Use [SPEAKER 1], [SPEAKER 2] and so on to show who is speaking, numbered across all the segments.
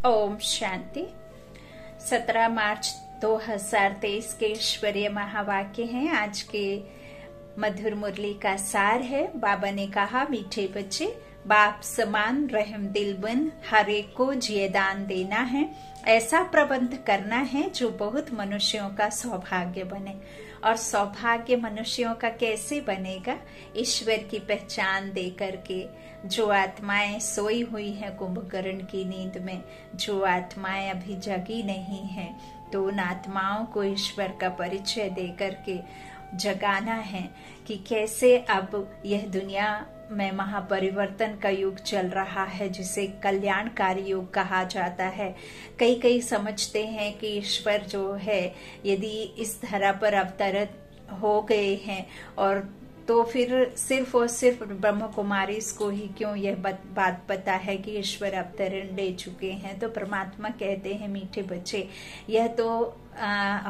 [SPEAKER 1] ओम शांति। 17 मार्च 2023 के ईश्वरीय महावाक्य हैं। आज के मधुर मुरली का सार है। बाबा ने कहा, मीठे बच्चे, बाप समान रहम दिल बन हर एक को जियेदान देना है। ऐसा प्रबंध करना है जो बहुत मनुष्यों का सौभाग्य बने। और सौभाग्य मनुष्यों का कैसे बनेगा? ईश्वर की पहचान दे करके। जो आत्माएं सोई हुई हैं कुंभकर्ण की नींद में, जो आत्माएं अभी जगी नहीं हैं, तो उन आत्माओं को ईश्वर का परिचय दे करके जगाना है कि कैसे अब यह दुनिया में महापरिवर्तन का युग चल रहा है, जिसे कल्याणकारी युग कहा जाता है। कई समझते हैं कि ईश्वर जो है, यदि इस धरा पर अवतरित हो गए हैं और तो फिर सिर्फ और सिर्फ ब्रह्म कुमारी को ही क्यों यह बात पता है कि ईश्वर अवतरण ले चुके हैं। तो परमात्मा कहते हैं, मीठे बच्चे, यह तो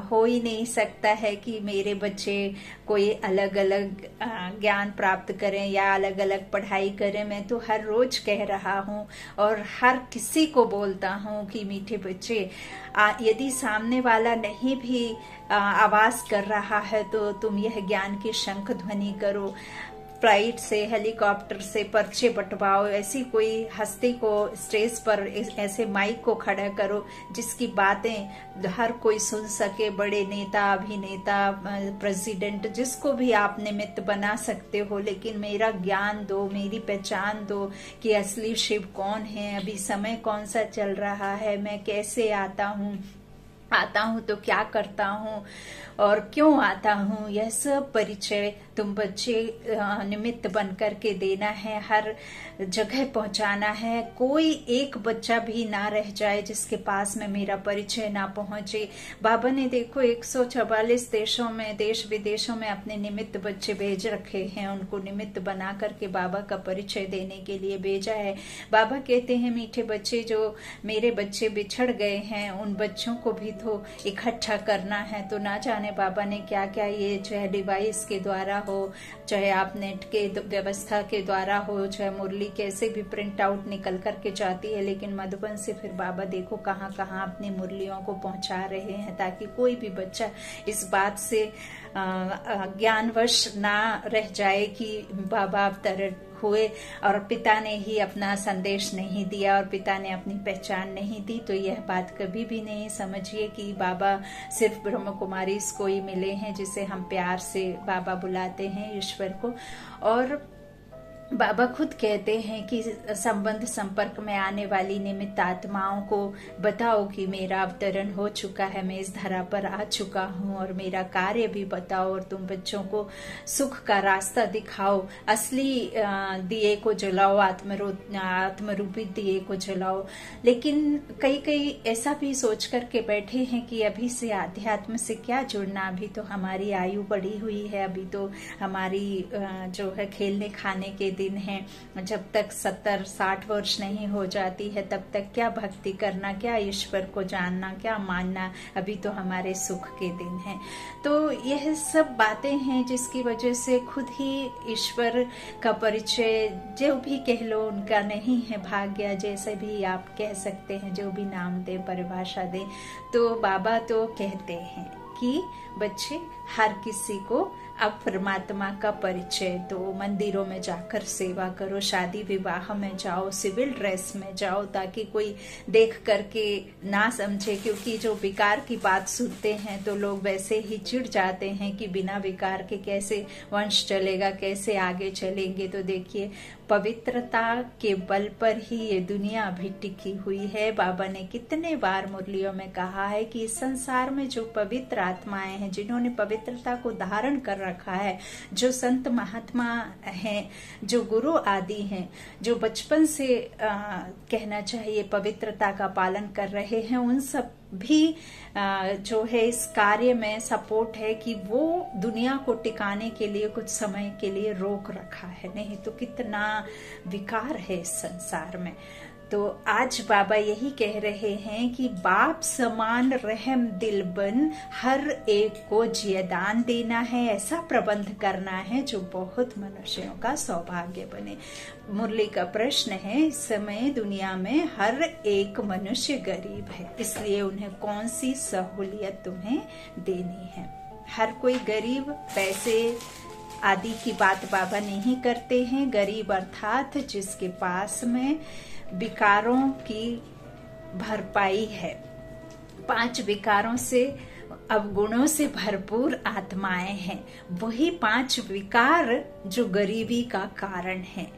[SPEAKER 1] हो ही नहीं सकता है कि मेरे बच्चे कोई अलग अलग ज्ञान प्राप्त करें या अलग अलग पढ़ाई करें। मैं तो हर रोज कह रहा हूँ और हर किसी को बोलता हूँ कि मीठे बच्चे, यदि सामने वाला नहीं भी आवाज कर रहा है तो तुम यह ज्ञान की शंख ध्वनि करो। फ्लाइट से, हेलीकॉप्टर से पर्चे बंटवाओ। ऐसी कोई हस्ती को स्टेज पर ऐसे माइक को खड़ा करो जिसकी बातें हर कोई सुन सके। बड़े नेता, अभिनेता, प्रेसिडेंट, जिसको भी आप निमित्त बना सकते हो, लेकिन मेरा ज्ञान दो, मेरी पहचान दो कि असली शिव कौन है, अभी समय कौन सा चल रहा है, मैं कैसे आता हूँ तो क्या करता हूँ और क्यों आता हूँ। यह सब परिचय तुम बच्चे निमित्त बन करके देना है, हर जगह पहुंचाना है। कोई एक बच्चा भी ना रह जाए जिसके पास में मेरा परिचय ना पहुंचे। बाबा ने देखो 144 देशों में, देश विदेशों में अपने निमित्त बच्चे भेज रखे हैं। उनको निमित्त बना करके बाबा का परिचय देने के लिए भेजा है। बाबा कहते हैं, मीठे बच्चे, जो मेरे बच्चे बिछड़ गए हैं उन बच्चों को भी तो इकट्ठा करना है। तो ना जाने बाबा ने क्या क्या, ये चाहे डिवाइस के द्वारा हो, चाहे आप नेट के व्यवस्था के द्वारा हो, चाहे मुरली कैसे भी प्रिंट आउट निकल करके जाती है, लेकिन मधुबन से फिर बाबा देखो कहाँ कहाँ अपनी मुरलियों को पहुंचा रहे हैं, ताकि कोई भी बच्चा इस बात से ज्ञानवश ना रह जाए कि बाबा अवतरण हुए और पिता ने ही अपना संदेश नहीं दिया और पिता ने अपनी पहचान नहीं दी। तो यह बात कभी भी नहीं समझिए कि बाबा सिर्फ ब्रह्म कुमारी को ही मिले हैं, जिसे हम प्यार से बाबा बुलाते हैं, ईश्वर को। और बाबा खुद कहते हैं कि संबंध संपर्क में आने वाली निमित्त आत्माओं को बताओ कि मेरा अवतरण हो चुका है, मैं इस धरा पर आ चुका हूँ और मेरा कार्य भी बताओ। और तुम बच्चों को सुख का रास्ता दिखाओ, असली दिए को जलाओ, आत्मरूपी दिए को जलाओ। लेकिन कई ऐसा भी सोच करके बैठे हैं कि अभी से आध्यात्म से क्या जुड़ना, अभी तो हमारी आयु बढ़ी हुई है, अभी तो हमारी जो है खेलने खाने के दिन है। जब तक 70-60 वर्ष नहीं हो जाती है तब तक क्या भक्ति करना, क्या ईश्वर को जानना, क्या मानना, अभी तो हमारे सुख के दिन हैं। तो यह सब बातें हैं जिसकी वजह से खुद ही ईश्वर का परिचय जो भी कह लो उनका नहीं है भाग्य, जैसे भी आप कह सकते हैं, जो भी नाम दे, परिभाषा दे। तो बाबा तो कहते हैं कि बच्चे, हर किसी को अब परमात्मा का परिचय दो। मंदिरों में जाकर सेवा करो, शादी विवाह में जाओ, सिविल ड्रेस में जाओ, ताकि कोई देख करके ना समझे। क्योंकि जो विकार की बात सुनते हैं तो लोग वैसे ही चिढ़ जाते हैं कि बिना विकार के कैसे वंश चलेगा, कैसे आगे चलेंगे। तो देखिए, पवित्रता के बल पर ही ये दुनिया अभी टिकी हुई है। बाबा ने कितने बार मुरलियों में कहा है कि इस संसार में जो पवित्र आत्माएं हैं, जिन्होंने पवित्रता को धारण कर रखा है, जो संत महात्मा हैं, जो गुरु आदि हैं, जो बचपन से कहना चाहिए पवित्रता का पालन कर रहे हैं, उन सब भी जो है इस कार्य में सपोर्ट है कि वो दुनिया को टिकाने के लिए कुछ समय के लिए रोक रखा है। नहीं तो कितना विकार है इस संसार में। तो आज बाबा यही कह रहे हैं कि बाप समान रहम दिल बन हर एक को जियदान देना है, ऐसा प्रबंध करना है जो बहुत मनुष्यों का सौभाग्य बने। मुरली का प्रश्न है, इस समय दुनिया में हर एक मनुष्य गरीब है, इसलिए उन्हें कौन सी सहूलियत तुम्हें देनी है। हर कोई गरीब, पैसे आदि की बात बाबा नहीं करते हैं। गरीब अर्थात जिसके पास में विकारों की भरपाई है, 5 विकारों से अवगुणों से भरपूर आत्माएं हैं। वही 5 विकार जो गरीबी का कारण है,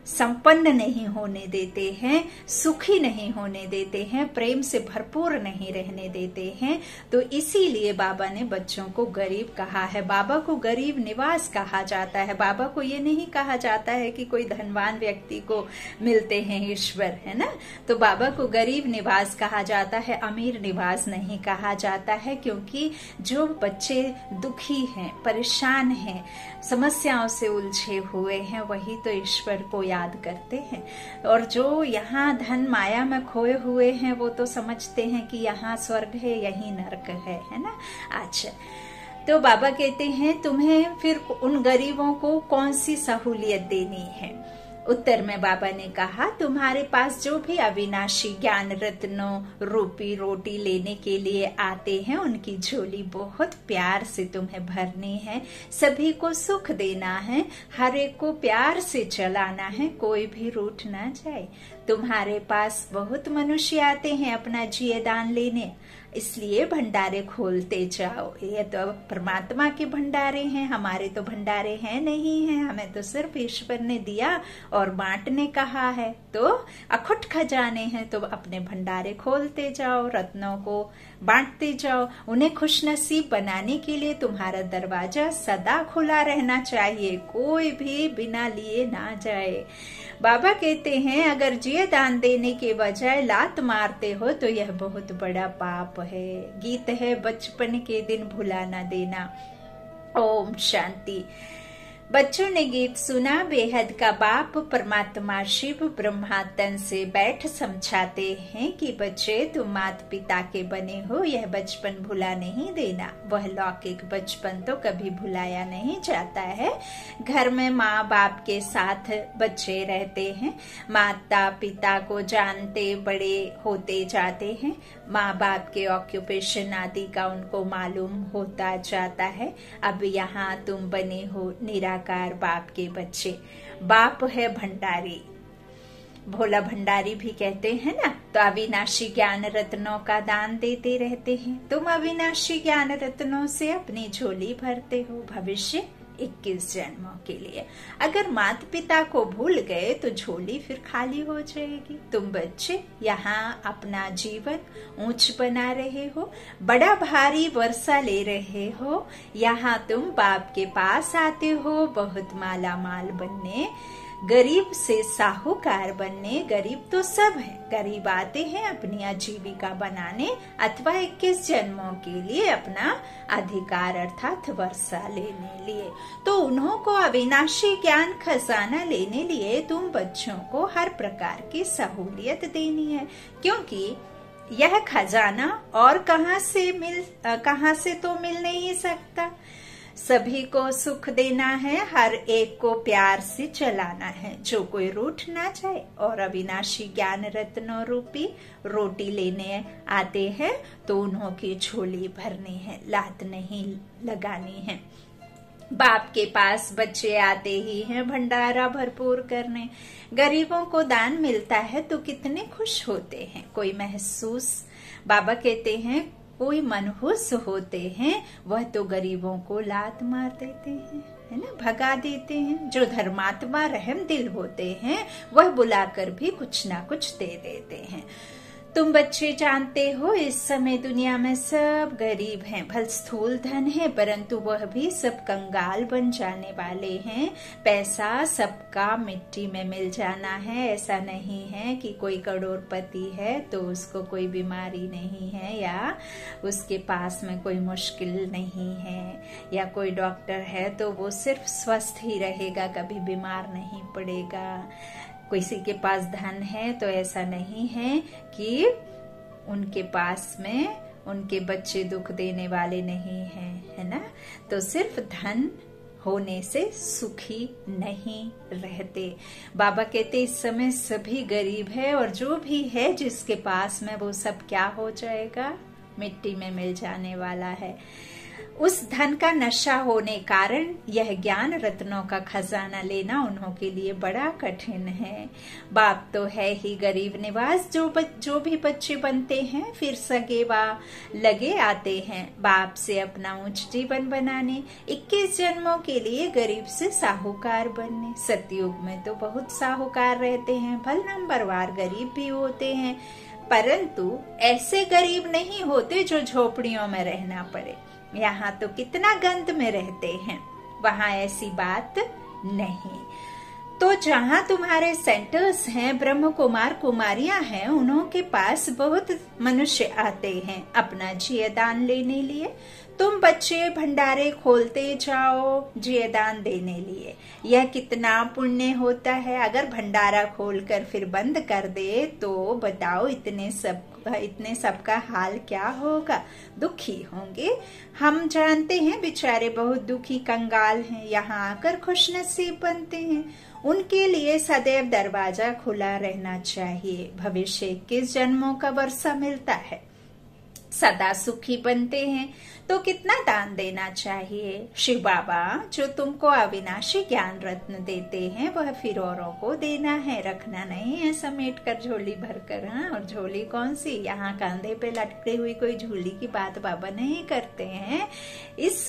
[SPEAKER 1] संपन्न नहीं होने देते हैं, सुखी नहीं होने देते हैं, प्रेम से भरपूर नहीं रहने देते हैं। तो इसीलिए बाबा ने बच्चों को गरीब कहा है। बाबा को गरीब निवास कहा जाता है। बाबा को ये नहीं कहा जाता है कि कोई धनवान व्यक्ति को मिलते हैं ईश्वर, है ना। तो बाबा को गरीब निवास कहा जाता है, अमीर निवास नहीं कहा जाता है, क्योंकि जो बच्चे दुखी हैं, परेशान हैं, समस्याओं से उलझे हुए हैं, वही तो ईश्वर को याद करते हैं। और जो यहाँ धन माया में खोए हुए हैं, वो तो समझते हैं कि यहाँ स्वर्ग है, यही नरक है ना। अच्छा, तो बाबा कहते हैं तुम्हें फिर उन गरीबों को कौन सी सहूलियत देनी है। उत्तर में बाबा ने कहा, तुम्हारे पास जो भी अविनाशी ज्ञान रत्नों रूपी रोटी लेने के लिए आते हैं, उनकी झोली बहुत प्यार से तुम्हें भरनी है। सभी को सुख देना है, हर एक को प्यार से चलाना है, कोई भी रूठ ना जाए। तुम्हारे पास बहुत मनुष्य आते हैं अपना जियदान लेने, इसलिए भंडारे खोलते जाओ। ये तो परमात्मा के भंडारे हैं, हमारे तो भंडारे हैं नहीं हैं। हमें तो सिर्फ ईश्वर ने दिया और बांटने कहा है, तो अखुट खजाने हैं, तो अपने भंडारे खोलते जाओ, रत्नों को बांटते जाओ। उन्हें खुशनसीब बनाने के लिए तुम्हारा दरवाजा सदा खुला रहना चाहिए, कोई भी बिना लिए ना जाए। बाबा कहते हैं, अगर जियदान देने के बजाय लात मारते हो तो यह बहुत बड़ा पाप है। गीत है, बचपन के दिन भुला न देना। ओम शांति। बच्चों ने गीत सुना। बेहद का बाप परमात्मा शिव ब्रह्मा तन से बैठ समझाते हैं कि बच्चे, तुम माता पिता के बने हो, यह बचपन भुला नहीं देना। वह लौकिक बचपन तो कभी भुलाया नहीं जाता है। घर में माँ बाप के साथ बच्चे रहते हैं, माता पिता को जानते बड़े होते जाते हैं, माँ बाप के ऑक्यूपेशन आदि का उनको मालूम होता जाता है। अब यहाँ तुम बने हो निराकार बाप के बच्चे। बाप है भंडारी, भोला भंडारी भी कहते हैं ना। तो अविनाशी ज्ञान रत्नों का दान देते रहते हैं। तुम अविनाशी ज्ञान रत्नों से अपनी झोली भरते हो भविष्य 21 जन्मों के लिए। अगर माता पिता को भूल गए तो झोली फिर खाली हो जाएगी। तुम बच्चे यहाँ अपना जीवन ऊंच बना रहे हो, बड़ा भारी वर्षा ले रहे हो। यहाँ तुम बाप के पास आते हो बहुत माला माल बनने, गरीब से साहूकार बनने। गरीब तो सब हैं, गरीब आते हैं अपनी आजीविका बनाने अथवा 21 जन्मों के लिए अपना अधिकार अर्थात वर्षा लेने लिए। तो उन्हों को अविनाशी ज्ञान खजाना लेने लिए तुम बच्चों को हर प्रकार की सहूलियत देनी है, क्योंकि यह खजाना और कहाँ से तो मिल नहीं सकता। सभी को सुख देना है, हर एक को प्यार से चलाना है, जो कोई रूठ ना जाए। और अविनाशी ज्ञान रत्नों रूपी रोटी लेने आते हैं तो उन्हों की झोली भरनी है, लात नहीं लगानी है। बाप के पास बच्चे आते ही हैं भंडारा भरपूर करने। गरीबों को दान मिलता है तो कितने खुश होते हैं। कोई महसूस, बाबा कहते हैं, कोई मनहूस होते हैं, वह तो गरीबों को लात मार देते हैं, है ना, भगा देते हैं। जो धर्मात्मा रहम दिल होते हैं वह बुलाकर भी कुछ ना कुछ दे देते हैं। तुम बच्चे जानते हो इस समय दुनिया में सब गरीब हैं, भल स्थूल धन है परंतु वह भी सब कंगाल बन जाने वाले हैं। पैसा सबका मिट्टी में मिल जाना है। ऐसा नहीं है कि कोई करोड़पति है तो उसको कोई बीमारी नहीं है, या उसके पास में कोई मुश्किल नहीं है, या कोई डॉक्टर है तो वो सिर्फ स्वस्थ ही रहेगा, कभी बीमार नहीं पड़ेगा। किसी के पास धन है तो ऐसा नहीं है कि उनके पास में उनके बच्चे दुख देने वाले नहीं हैं, है ना। तो सिर्फ धन होने से सुखी नहीं रहते। बाबा कहते इस समय सभी गरीब है और जो भी है जिसके पास में वो सब क्या हो जाएगा, मिट्टी में मिल जाने वाला है। उस धन का नशा होने कारण यह ज्ञान रत्नों का खजाना लेना उन्हों के लिए बड़ा कठिन है। बाप तो है ही गरीब निवास, जो भी बच्चे बनते हैं फिर सगे वा लगे आते हैं बाप से अपना ऊंच जीवन बनाने। 21 जन्मों के लिए गरीब से साहूकार बनने। सतयुग में तो बहुत साहूकार रहते हैं, भल नंबरवार गरीब भी होते हैं, परंतु ऐसे गरीब नहीं होते जो झोपड़ियों में रहना पड़े। यहाँ तो कितना गंद में रहते हैं, वहाँ ऐसी बात नहीं। तो जहाँ तुम्हारे सेंटर्स हैं, ब्रह्म कुमार कुमारियां हैं, उन्हों के पास बहुत मनुष्य आते हैं अपना जियदान लेने लिए। तुम बच्चे भंडारे खोलते जाओ जियदान देने लिए। यह कितना पुण्य होता है। अगर भंडारा खोलकर फिर बंद कर दे तो बताओ इतने सबका हाल क्या होगा, दुखी होंगे। हम जानते हैं बेचारे बहुत दुखी कंगाल हैं, यहाँ आकर खुशनसीब बनते हैं। उनके लिए सदैव दरवाजा खुला रहना चाहिए। भविष्य 21 जन्मों का वर्षा मिलता है, सदा सुखी बनते हैं तो कितना दान देना चाहिए। शिव बाबा जो तुमको अविनाशी ज्ञान रत्न देते हैं वह फिर औरों को देना है, रखना नहीं है समेट कर झोली भरकर। हाँ, और झोली कौन सी, यहाँ कंधे पे लटके हुई कोई झोली की बात बाबा नहीं करते हैं। इस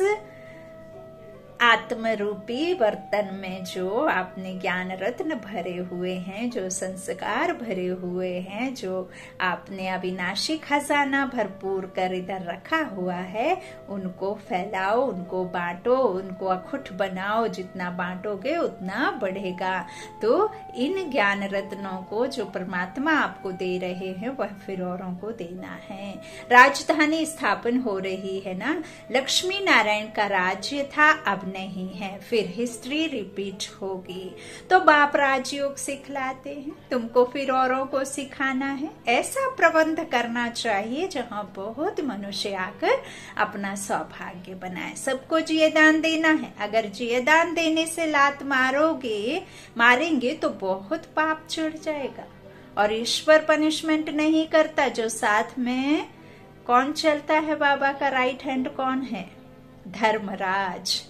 [SPEAKER 1] आत्म रूपी बर्तन में जो आपने ज्ञान रत्न भरे हुए हैं, जो संस्कार भरे हुए हैं, जो आपने अविनाशी खजाना भरपूर कर इधर रखा हुआ है, उनको फैलाओ, उनको बांटो, उनको अखुट बनाओ। जितना बांटोगे उतना बढ़ेगा। तो इन ज्ञान रत्नों को जो परमात्मा आपको दे रहे हैं वह फिर औरों को देना है। राजधानी स्थापन हो रही है ना, लक्ष्मी नारायण का राज्य था, अब नहीं है, फिर हिस्ट्री रिपीट होगी। तो बाप राजयोग सिखलाते हैं, तुमको फिर औरों को सिखाना है। ऐसा प्रबंध करना चाहिए जहाँ बहुत मनुष्य आकर अपना सौभाग्य बनाए। सबको जियदान देना है। अगर जियदान देने से लात मारेंगे तो बहुत पाप चढ़ जाएगा। और ईश्वर पनिशमेंट नहीं करता। जो साथ में कौन चलता है बाबा का राइट हैंड कौन है, धर्मराज।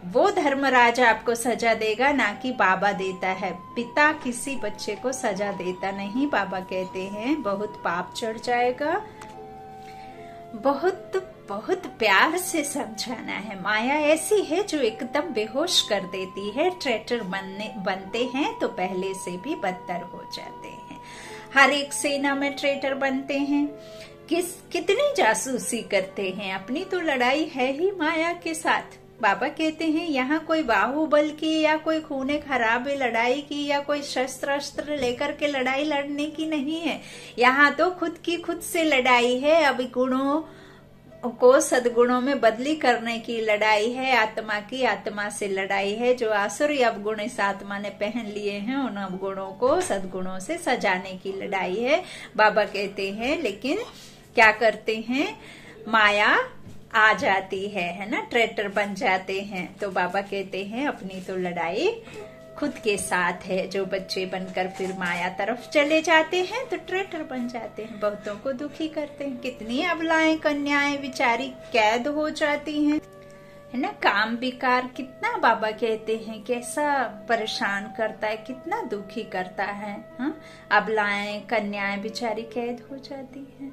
[SPEAKER 1] वो धर्मराज आपको सजा देगा, ना कि बाबा देता है। पिता किसी बच्चे को सजा देता नहीं। बाबा कहते हैं बहुत पाप चढ़ जाएगा। बहुत बहुत प्यार से समझाना है। माया ऐसी है जो एकदम बेहोश कर देती है। ट्रेटर बनते हैं तो पहले से भी बदतर हो जाते हैं। हर एक सेना में ट्रेटर बनते हैं। कितनी जासूसी करते हैं। अपनी तो लड़ाई है ही माया के साथ। बाबा कहते हैं यहाँ कोई बाहुबल की या कोई खूने खराबे लड़ाई की या कोई शस्त्र अस्त्र लेकर के लड़ाई लड़ने की नहीं है। यहाँ तो खुद की खुद से लड़ाई है। अवगुणों को सद्गुणों में बदली करने की लड़ाई है। आत्मा की आत्मा से लड़ाई है। जो आसुरी अवगुण इस आत्मा ने पहन लिए हैं उन अवगुणों को सद्गुणों से सजाने की लड़ाई है। बाबा कहते हैं लेकिन क्या करते हैं, माया आ जाती है ना, ट्रेटर बन जाते हैं। तो बाबा कहते हैं अपनी तो लड़ाई खुद के साथ है। जो बच्चे बनकर फिर माया तरफ चले जाते हैं तो ट्रेटर बन जाते हैं, बहुतों को दुखी करते हैं। कितनी अबलाएं कन्याएं बेचारी कैद हो जाती हैं, है ना। काम विकार कितना बाबा कहते हैं कैसा परेशान करता है, कितना दुखी करता है। हाँ, अबलाएं कन्याएं बेचारी कैद हो जाती हैं।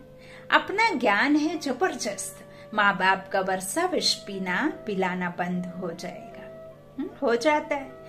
[SPEAKER 1] अपना ज्ञान है जबरदस्त। माँ बाप का वर्षा विष पिलाना बंद हो जाएगा। हो जाता है।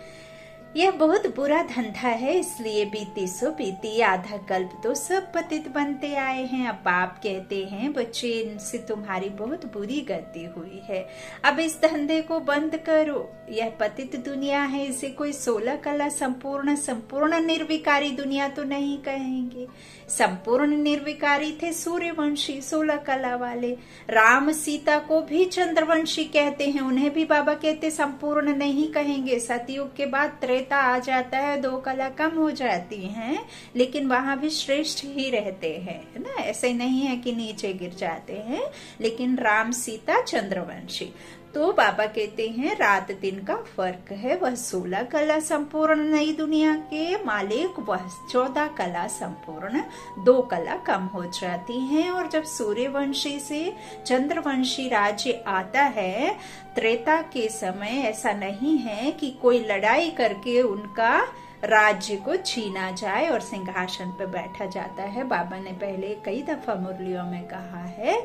[SPEAKER 1] यह बहुत बुरा धंधा है। इसलिए बीती सो बीती, आधा कल्प तो सब पतित बनते आए हैं। अब बाप कहते हैं बच्चे इनसे तुम्हारी बहुत बुरी गति हुई है, अब इस धंधे को बंद करो। यह पतित दुनिया है, इसे कोई 16 कला संपूर्ण निर्विकारी दुनिया तो नहीं कहेंगे। संपूर्ण निर्विकारी थे सूर्यवंशी 16 कला वाले। राम सीता को भी चंद्रवंशी कहते हैं, उन्हें भी बाबा कहते संपूर्ण नहीं कहेंगे। सतयुग के बाद त्रेता त्रेता आ जाता है, 2 कला कम हो जाती हैं, लेकिन वहां भी श्रेष्ठ ही रहते हैं, है ना। ऐसे नहीं है कि नीचे गिर जाते हैं, लेकिन राम सीता चंद्रवंशी। तो बाबा कहते हैं रात दिन का फर्क है, वह 16 कला संपूर्ण नई दुनिया के मालिक, वह 14 कला संपूर्ण 2 कला कम हो जाती हैं। और जब सूर्यवंशी से चंद्रवंशी राज्य आता है त्रेता के समय, ऐसा नहीं है कि कोई लड़ाई करके उनका राज्य को छीना जाए और सिंहासन पर बैठा जाता है। बाबा ने पहले कई दफा मुरलियों में कहा है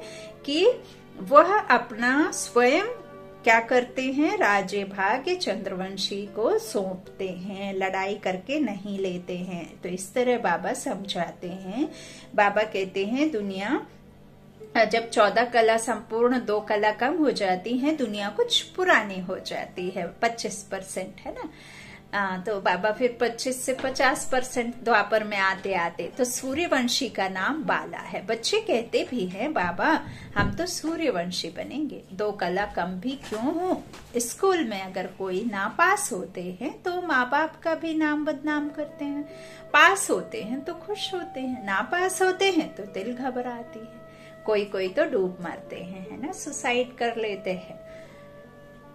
[SPEAKER 1] कि वह अपना स्वयं क्या करते हैं, राज्य भाग्य चंद्रवंशी को सौंपते हैं, लड़ाई करके नहीं लेते हैं। तो इस तरह बाबा समझाते हैं। बाबा कहते हैं दुनिया जब 14 कला संपूर्ण 2 कला कम हो जाती है, दुनिया कुछ पुरानी हो जाती है, 25% है ना। तो बाबा फिर 25 से 50% द्वापर में आते आते, तो सूर्यवंशी का नाम बाला है। बच्चे कहते भी हैं बाबा हम तो सूर्यवंशी बनेंगे, 2 कला कम भी क्यों हो। स्कूल में अगर कोई ना पास होते हैं तो माँ बाप का भी नाम बदनाम करते हैं, पास होते हैं तो खुश होते हैं, ना पास होते हैं तो दिल घबराती है, कोई कोई तो डूब मरते हैं, है ना, सुसाइड कर लेते हैं।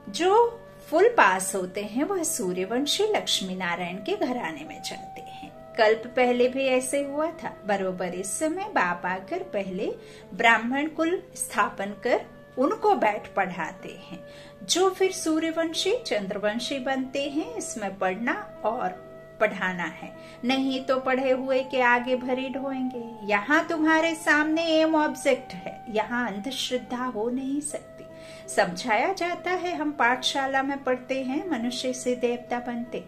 [SPEAKER 1] जो फुल पास होते हैं वह सूर्यवंशी लक्ष्मी नारायण के घराने में जाते हैं। कल्प पहले भी ऐसे हुआ था। बरोबर इस समय बाप आकर पहले ब्राह्मण कुल स्थापन कर उनको बैठ पढ़ाते हैं, जो फिर सूर्यवंशी चंद्रवंशी बनते हैं। इसमें पढ़ना और पढ़ाना है, नहीं तो पढ़े हुए के आगे भरी ढोएंगे। यहाँ तुम्हारे सामने एम ऑब्जेक्ट है, यहाँ अंधश्रद्धा हो नहीं सकती। समझाया जाता है, हम पाठशाला में पढ़ते हैं मनुष्य से देवता बनते,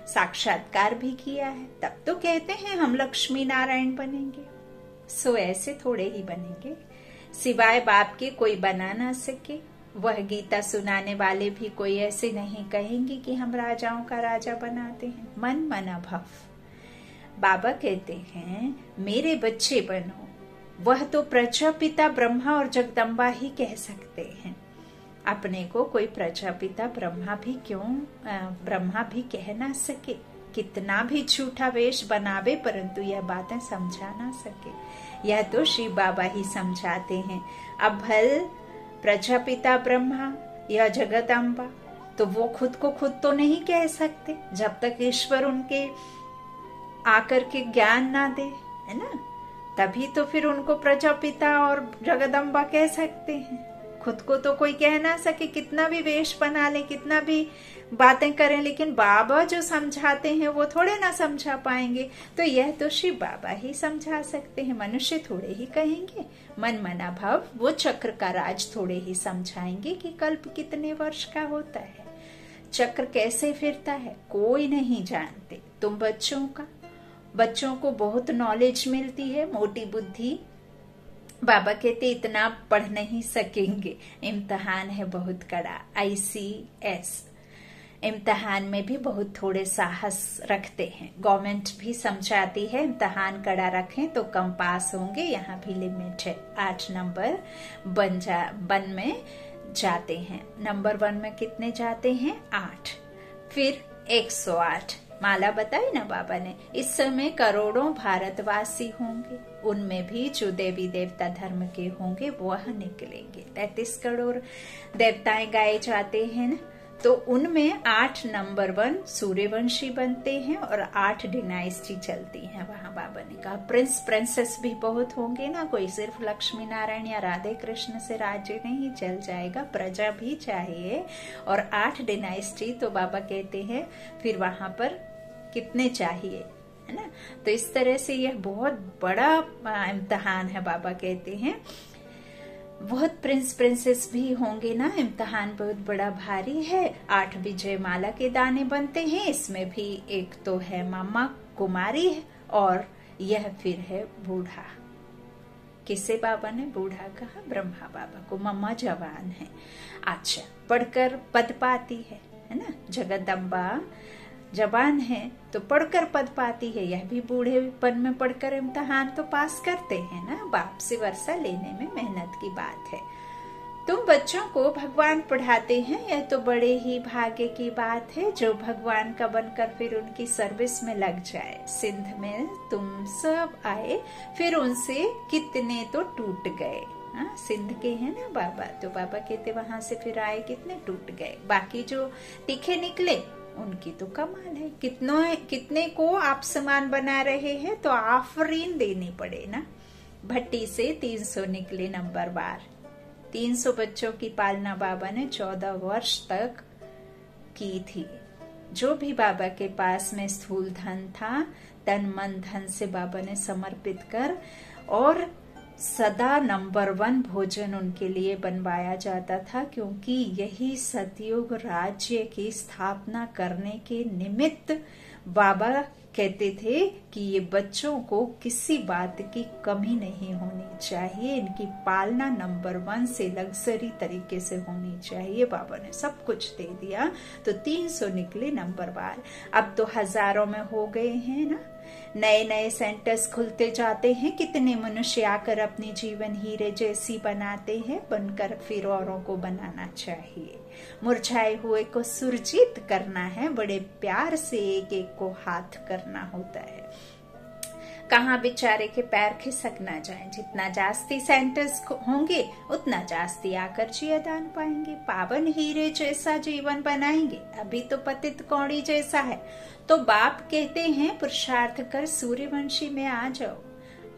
[SPEAKER 1] साक्षात्कार भी किया है, तब तो कहते हैं हम लक्ष्मी नारायण बनेंगे। सो ऐसे थोड़े ही बनेंगे, सिवाय बाप के कोई बना ना सके। वह गीता सुनाने वाले भी कोई ऐसे नहीं कहेंगे कि हम राजाओं का राजा बनाते हैं। मन मना भव। बाबा कहते हैं मेरे बच्चे बनो, वह तो प्रजापिता ब्रह्मा और जगदम्बा ही कह सकते हैं। अपने को कोई प्रजापिता ब्रह्मा भी कह ना सके, कितना भी झूठा वेश बनावे, परंतु यह बातें समझा ना सके। यह तो शिव बाबा ही समझाते हैं। अब भल प्रजापिता ब्रह्मा या जगदम्बा, तो वो खुद को खुद तो नहीं कह सकते जब तक ईश्वर उनके आकर के ज्ञान ना दे, है ना। तभी तो फिर उनको प्रजापिता और जगदम्बा कह सकते हैं। खुद को तो कोई कह ना सके, कितना भी वेश बना ले, कितना भी बातें करें, लेकिन बाबा जो समझाते हैं वो थोड़े ना समझा पाएंगे। तो यह तो शिव बाबा ही समझा सकते हैं, मनुष्य थोड़े ही कहेंगे। मन मना भाव वो चक्र का राज थोड़े ही समझाएंगे कि कल्प कितने वर्ष का होता है, चक्र कैसे फिरता है, कोई नहीं जानते। तुम बच्चों को बहुत नॉलेज मिलती है, मोटी बुद्धि। बाबा कहते इतना पढ़ नहीं सकेंगे, इम्तिहान है बहुत कड़ा, ICS इम्तिहान में भी बहुत थोड़े साहस रखते हैं। गवर्नमेंट भी समझाती है इम्तिहान कड़ा रखें तो कम पास होंगे, यहाँ भी लिमिट है। 8 नंबर वन में जाते हैं। नंबर 1 में कितने जाते हैं? 8। फिर 108 माला बताई ना बाबा ने। इस समय करोड़ों भारतवासी होंगे, उनमें भी जो देवी देवता धर्म के होंगे वह निकलेंगे। 33 करोड़ देवताएं गाए जाते हैं ना, तो उनमें 8 नंबर 1 सूर्यवंशी बनते हैं और 8 डिनाइस्टी चलती हैं। वहां बाबा ने कहा प्रिंस प्रिंसेस भी बहुत होंगे ना, कोई सिर्फ लक्ष्मी नारायण या राधे कृष्ण से राज्य नहीं चल जाएगा, प्रजा भी चाहिए। और 8 डिनाइस्टी तो बाबा कहते हैं फिर वहां पर कितने चाहिए, है ना। तो इस तरह से यह बहुत बड़ा इम्तिहान है। बाबा कहते हैं बहुत प्रिंस प्रिंसेस भी होंगे ना, इम्तिहान बहुत बड़ा भारी है। 8 विजय माला के दाने बनते हैं, इसमें भी एक तो है मामा कुमारी है और यह फिर है बूढ़ा। किसे बाबा ने बूढ़ा कहा? ब्रह्मा बाबा को। मम्मा जवान है। अच्छा, पढ़कर पद पाती है ना। जगदम्बा जवान है तो पढ़कर पद पाती है, यह भी बूढ़ेपन में पढ़कर इम्तिहान तो पास करते हैं ना। बाप से वर्षा लेने में मेहनत की बात है। तुम बच्चों को भगवान पढ़ाते हैं, यह तो बड़े ही भाग्य की बात है जो भगवान का बनकर फिर उनकी सर्विस में लग जाए। सिंध में तुम सब आए, फिर उनसे कितने तो टूट गए। सिंध के हैं ना बाबा, तो बाबा कहते वहां से फिर आए, कितने टूट गए। बाकी जो तीखे निकले उनकी तो कमाल है, कितने को आप समान बना रहे हैं, तो आफरीन देनी पड़े ना। भट्टी से 300 निकले नंबर बार। 300 बच्चों की पालना बाबा ने 14 वर्ष तक की थी। जो भी बाबा के पास में स्थूल धन था, तन मन धन से बाबा ने समर्पित कर, और सदा नंबर 1 भोजन उनके लिए बनवाया जाता था, क्योंकि यही सतयुग राज्य की स्थापना करने के निमित्त बाबा कहते थे कि ये बच्चों को किसी बात की कमी नहीं होनी चाहिए, इनकी पालना नंबर 1 से लग्जरी तरीके से होनी चाहिए। बाबा ने सब कुछ दे दिया, तो 300 निकले नंबर बार। अब तो हजारों में हो गए हैं ना। नए नए सेंटर्स खुलते जाते हैं, कितने मनुष्य आकर अपनी जीवन हीरे जैसी बनाते हैं, बनकर फिर औरों को बनाना चाहिए। मुरझाए हुए को सुरजीत करना है, बड़े प्यार से एक एक को हाथ करना होता है। कहाँ बेचारे के पैर खिसक ना जाएं। जितना जास्ती सेंटर्स होंगे उतना जास्ती आकर जियादान पाएंगे, पावन हीरे जैसा जीवन बनाएंगे। अभी तो पतित कौड़ी जैसा है। तो बाप कहते हैं पुरुषार्थ कर सूर्यवंशी में आ जाओ,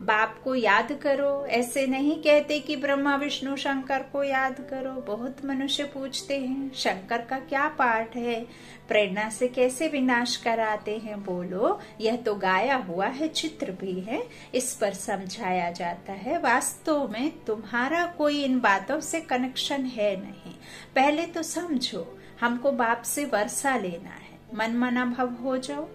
[SPEAKER 1] बाप को याद करो। ऐसे नहीं कहते कि ब्रह्मा विष्णु शंकर को याद करो। बहुत मनुष्य पूछते हैं शंकर का क्या पाठ है, प्रेरणा से कैसे विनाश कराते हैं। बोलो, यह तो गाया हुआ है, चित्र भी है, इस पर समझाया जाता है। वास्तव में तुम्हारा कोई इन बातों से कनेक्शन है नहीं। पहले तो समझो, हमको बाप से वर्षा लेना है, मन मना भव हो जाओ।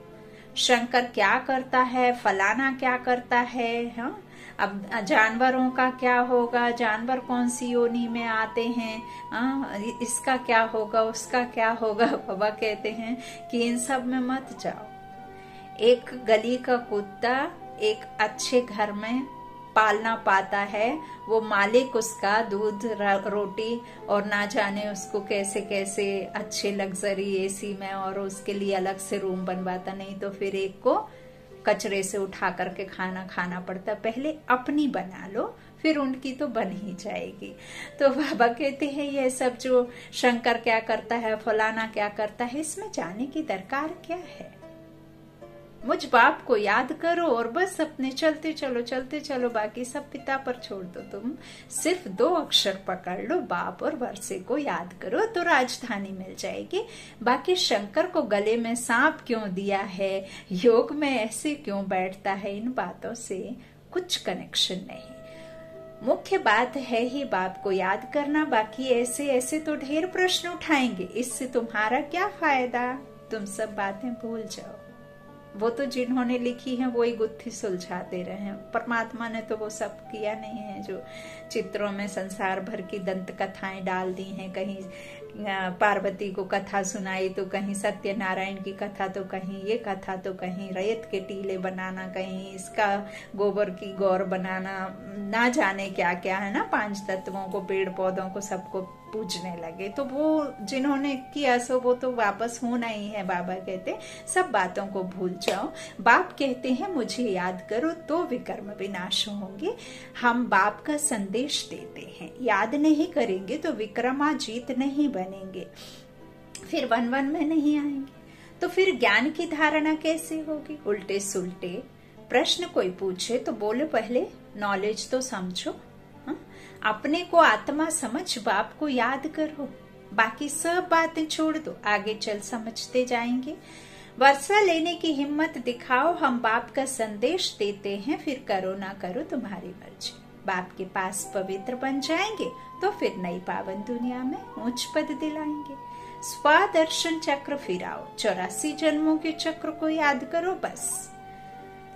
[SPEAKER 1] शंकर क्या करता है, फलाना क्या करता है, हाँ? अब जानवरों का क्या होगा, जानवर कौन सी योनि में आते हैं, इसका क्या होगा, उसका क्या होगा। बाबा कहते हैं कि इन सब में मत जाओ। एक गली का कुत्ता एक अच्छे घर में पालना पाता है, वो मालिक उसका दूध रोटी और ना जाने उसको कैसे कैसे अच्छे लग्जरी एसी में और उसके लिए अलग से रूम बनवाता। नहीं तो फिर एक को कचरे से उठा करके खाना खाना पड़ता। पहले अपनी बना लो, फिर उनकी तो बन ही जाएगी। तो बाबा कहते हैं ये सब जो शंकर क्या करता है, फलाना क्या करता है, इसमें जाने की दरकार क्या है। मुझ बाप को याद करो और बस अपने चलते चलो, बाकी सब पिता पर छोड़ दो। तुम सिर्फ 2 अक्षर पकड़ लो, बाप और वर्षे को याद करो, तो राजधानी मिल जाएगी। बाकी शंकर को गले में सांप क्यों दिया है, योग में ऐसे क्यों बैठता है, इन बातों से कुछ कनेक्शन नहीं। मुख्य बात है ही बाप को याद करना। बाकी ऐसे ऐसे तो ढेर प्रश्न उठाएंगे, इससे तुम्हारा क्या फायदा। तुम सब बातें भूल जाओ। वो तो जिन्होंने लिखी है वो ही गुत्थी सुलझा दे रहे हैं। परमात्मा ने तो वो सब किया नहीं है जो चित्रों में संसार भर की दंत कथाएं डाल दी हैं। कहीं पार्वती को कथा सुनाई, तो कहीं सत्यनारायण की कथा, तो कहीं ये कथा, तो कहीं रैयत के टीले बनाना, कहीं इसका गोबर की गौर बनाना, ना जाने क्या क्या है ना। 5 तत्वों को, पेड़ पौधों को, सबको पूजने लगे। तो वो जिन्होंने किया सो वो तो वापस होना ही है। बाबा कहते सब बातों को भूल जाओ। बाप कहते हैं मुझे याद करो तो विकर्म विनाश होंगे। हम बाप का संदेश देते हैं, याद नहीं करेंगे तो विक्रमाजीत नहीं बनेंगे, फिर वन में नहीं आएंगे। तो फिर ज्ञान की धारणा कैसे होगी। उल्टे सुल्टे प्रश्न कोई पूछे तो बोले पहले नॉलेज तो समझो, अपने को आत्मा समझ बाप को याद करो, बाकी सब बातें छोड़ दो, आगे चल समझते जाएंगे। वर्षा लेने की हिम्मत दिखाओ, हम बाप का संदेश देते हैं, फिर करो ना करो तुम्हारी मर्जी। बाप के पास पवित्र बन जाएंगे तो फिर नई पावन दुनिया में ऊंच पद दिलाएंगे। स्वदर्शन चक्र फिराओ, 84 जन्मों के चक्र को याद करो। बस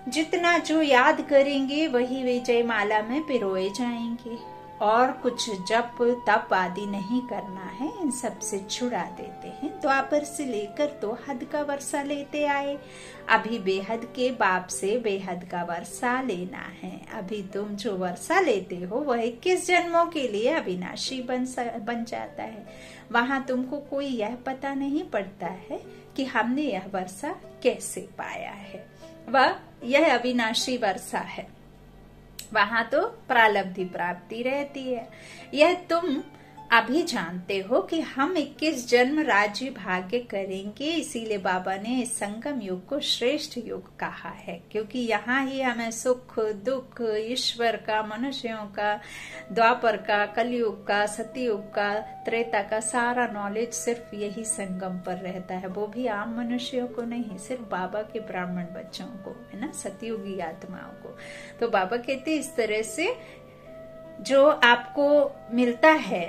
[SPEAKER 1] जितना जो याद करेंगे वही विजय माला में पिरोए जाएंगे। और कुछ जप तप आदि नहीं करना है, इन सब से छुड़ा देते हैं। द्वापर से लेकर तो हद का वर्षा लेते आए, अभी बेहद के बाप से बेहद का वर्षा लेना है। अभी तुम जो वर्षा लेते हो वह 21 जन्मों के लिए अविनाशी बन जाता है। वहां तुमको कोई यह पता नहीं पड़ता है कि हमने यह वर्षा कैसे पाया है, वह यह अविनाशी वर्षा है। वहां तो प्रालब्धि प्राप्ति रहती है। यह तुम अभी जानते हो कि हम 21 जन्म राज्य भाग्य करेंगे, इसीलिए बाबा ने इस संगम युग को श्रेष्ठ युग कहा है, क्योंकि यहाँ ही हमें सुख दुख ईश्वर का, मनुष्यों का, द्वापर का, कलयुग का, सतयुग का, त्रेता का सारा नॉलेज सिर्फ यही संगम पर रहता है। वो भी आम मनुष्यों को नहीं, सिर्फ बाबा के ब्राह्मण बच्चों को, है ना, सतयुगी आत्माओं को। तो बाबा कहते इस तरह से जो आपको मिलता है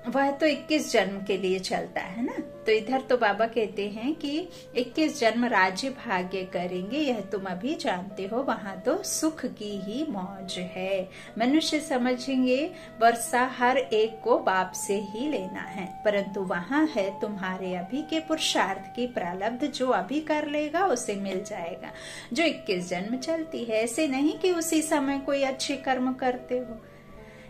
[SPEAKER 1] वह तो 21 जन्म के लिए चलता है ना। तो इधर तो बाबा कहते हैं कि 21 जन्म राज्य भाग्य करेंगे, यह तुम अभी जानते हो। वहां तो सुख की ही मौज है। मनुष्य समझेंगे वर्षा हर एक को बाप से ही लेना है, परंतु वहां है तुम्हारे अभी के पुरुषार्थ की प्रारब्ध, जो अभी कर लेगा उसे मिल जाएगा, जो 21 जन्म चलती है। ऐसे नहीं कि उसी समय कोई अच्छे कर्म करते हो।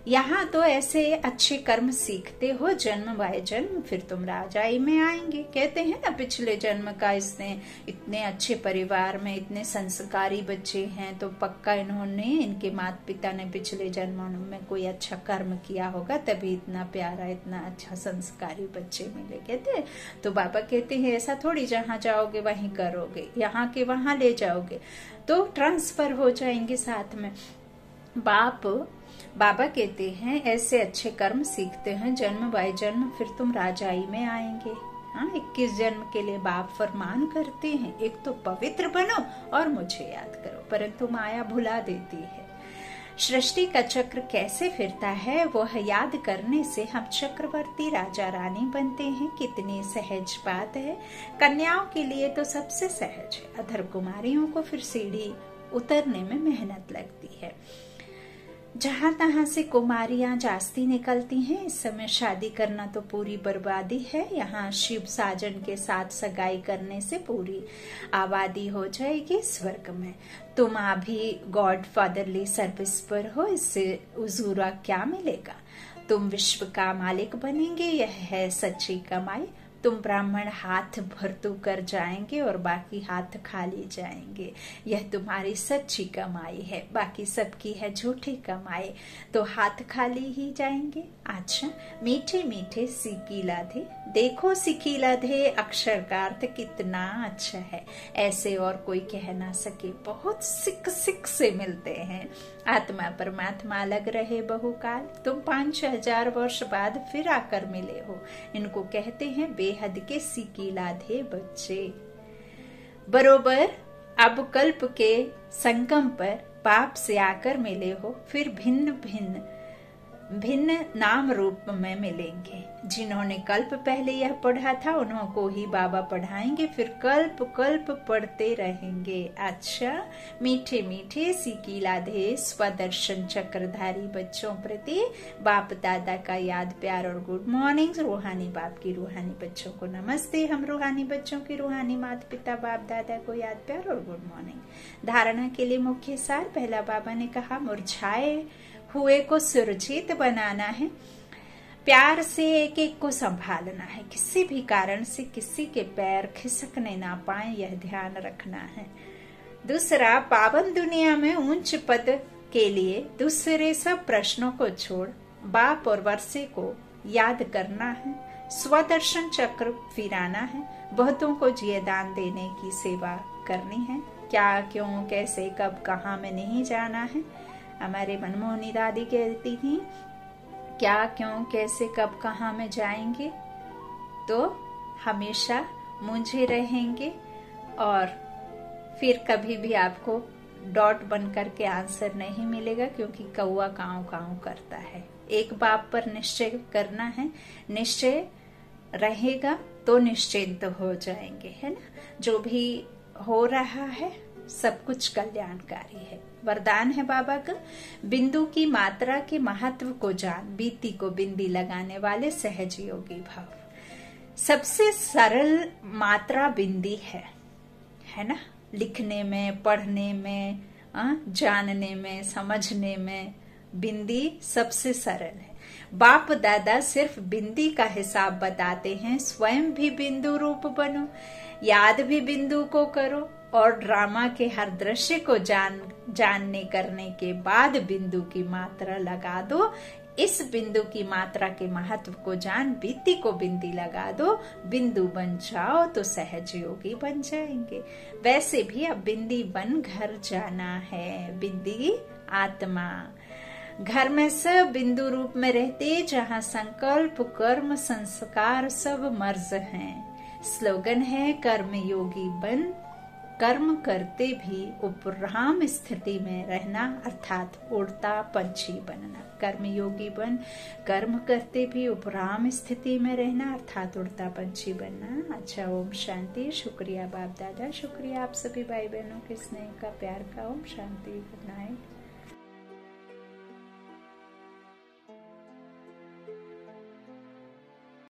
[SPEAKER 1] यहाँ तो ऐसे अच्छे कर्म सीखते हो जन्म बाय जन्म, फिर तुम राजाई में आएंगे। कहते हैं ना, पिछले जन्म का इसने इतने अच्छे परिवार में इतने संस्कारी बच्चे हैं, तो पक्का इन्होंने, इनके माता पिता ने पिछले जन्मों में कोई अच्छा कर्म किया होगा, तभी इतना प्यारा, इतना अच्छा संस्कारी बच्चे मिले। कहते हैं तो बाबा कहते हैं ऐसा थोड़ी, जहाँ जाओगे वहीं करोगे, यहाँ के वहां ले जाओगे तो ट्रांसफर हो जाएंगे साथ में। बाबा कहते हैं ऐसे अच्छे कर्म सीखते हैं जन्म बाय जन्म, फिर तुम राजाई में आएंगे। हाँ, 21 जन्म के लिए बाप फरमान करते हैं, एक तो पवित्र बनो और मुझे याद करो, परंतु माया भुला देती है। सृष्टि का चक्र कैसे फिरता है वह याद करने से हम चक्रवर्ती राजा रानी बनते हैं। कितनी सहज बात है। कन्याओं के लिए तो सबसे सहज है, अधर कुमारियों को फिर सीढ़ी उतरने में मेहनत लगती है। जहां तहां से कुमारियां जास्ती निकलती हैं। इस समय शादी करना तो पूरी बर्बादी है। यहाँ शिव साजन के साथ सगाई करने से पूरी आबादी हो जाएगी स्वर्ग में। तुम अभी गॉड फादरली सर्विस पर हो, इससे उजूरा क्या मिलेगा। तुम विश्व का मालिक बनेंगे, यह है सच्ची कमाई। तुम ब्राह्मण हाथ भरतू कर जाएंगे और बाकी हाथ खाली जाएंगे, यह तुम्हारी सच्ची कमाई है। बाकी सबकी है झूठी कमाई, तो हाथ खाली ही जाएंगे। अच्छा, मीठे मीठे सिक्की लाधे, देखो सिक्की लाधे अक्षर का अर्थ कितना अच्छा है, ऐसे और कोई कह ना सके। बहुत सिक सिक से मिलते हैं। आत्मा परमात्मा अलग रहे बहुकाल, तुम 5-6 हजार वर्ष बाद फिर आकर मिले हो। इनको कहते हैं बेहद के सिक्की लाधे बच्चे। बरोबर अब कल्प के संगम पर बाप से आकर मिले हो, फिर भिन्न नाम रूप में मिलेंगे। जिन्होंने कल्प पहले यह पढ़ा था उन्हों को ही बाबा पढ़ाएंगे, फिर कल्प कल्प पढ़ते रहेंगे। अच्छा, मीठे मीठे सिक्की लाधे स्वदर्शन चक्रधारी बच्चों प्रति बाप दादा का याद प्यार और गुड मॉर्निंग। रूहानी बाप की रूहानी बच्चों को नमस्ते। हम रूहानी बच्चों की रूहानी माता पिता बाप दादा को याद प्यार और गुड मॉर्निंग। धारणा के लिए मुख्य सार। पहला बाबा ने कहा मुरझाए हुए को सुरजित बनाना है, प्यार से एक एक को संभालना है, किसी भी कारण से किसी के पैर खिसकने ना पाए यह ध्यान रखना है। दूसरा, पावन दुनिया में उच्च पद के लिए दूसरे सब प्रश्नों को छोड़ बाप और वर्षे को याद करना है। स्वदर्शन चक्र फिराना है, बहुतों को जियदान देने की सेवा करनी है। क्या क्यों कैसे कब कहाँ में नहीं जाना है। हमारे मनमोहनी दादी कहती थी, क्या क्यों कैसे कब कहाँ में जाएंगे तो हमेशा मुझे रहेंगे, और फिर कभी भी आपको डॉट बन करके आंसर नहीं मिलेगा, क्योंकि कौआ काऊ काऊ करता है। एक बाप पर निश्चय करना है, निश्चय रहेगा तो निश्चिंत हो जाएंगे, है ना। जो भी हो रहा है सब कुछ कल्याणकारी है। वरदान है बाबा का। बिंदु की मात्रा के महत्व को जान, बीती को बिंदी लगाने वाले सहज योगी भव। सबसे सरल मात्रा बिंदी है ना। लिखने में, पढ़ने में, जानने में, समझने में बिंदी सबसे सरल है। बाप दादा सिर्फ बिंदी का हिसाब बताते हैं, स्वयं भी बिंदु रूप बनो, याद भी बिंदु को करो और ड्रामा के हर दृश्य को जानने करने के बाद बिंदु की मात्रा लगा दो। इस बिंदु की मात्रा के महत्व को जान, बीती को बिंदी लगा दो, बिंदु बन जाओ तो सहज योगी बन जाएंगे। वैसे भी अब बिंदी बन घर जाना है, बिंदी आत्मा। घर में सब बिंदु रूप में रहते, जहाँ संकल्प कर्म संस्कार सब मर्ज हैं। स्लोगन है कर्म योगी बन, कर्म करते भी उपराम स्थिति में रहना, अर्थात उड़ता पंछी बनना। कर्म योगी बन, कर्म करते भी उपराम स्थिति में रहना, अर्थात उड़ता पंछी बनना। अच्छा, ओम शांति। शुक्रिया बाप दादा, शुक्रिया आप सभी भाई बहनों के स्नेह का, प्यार का। Om Shanti, good night.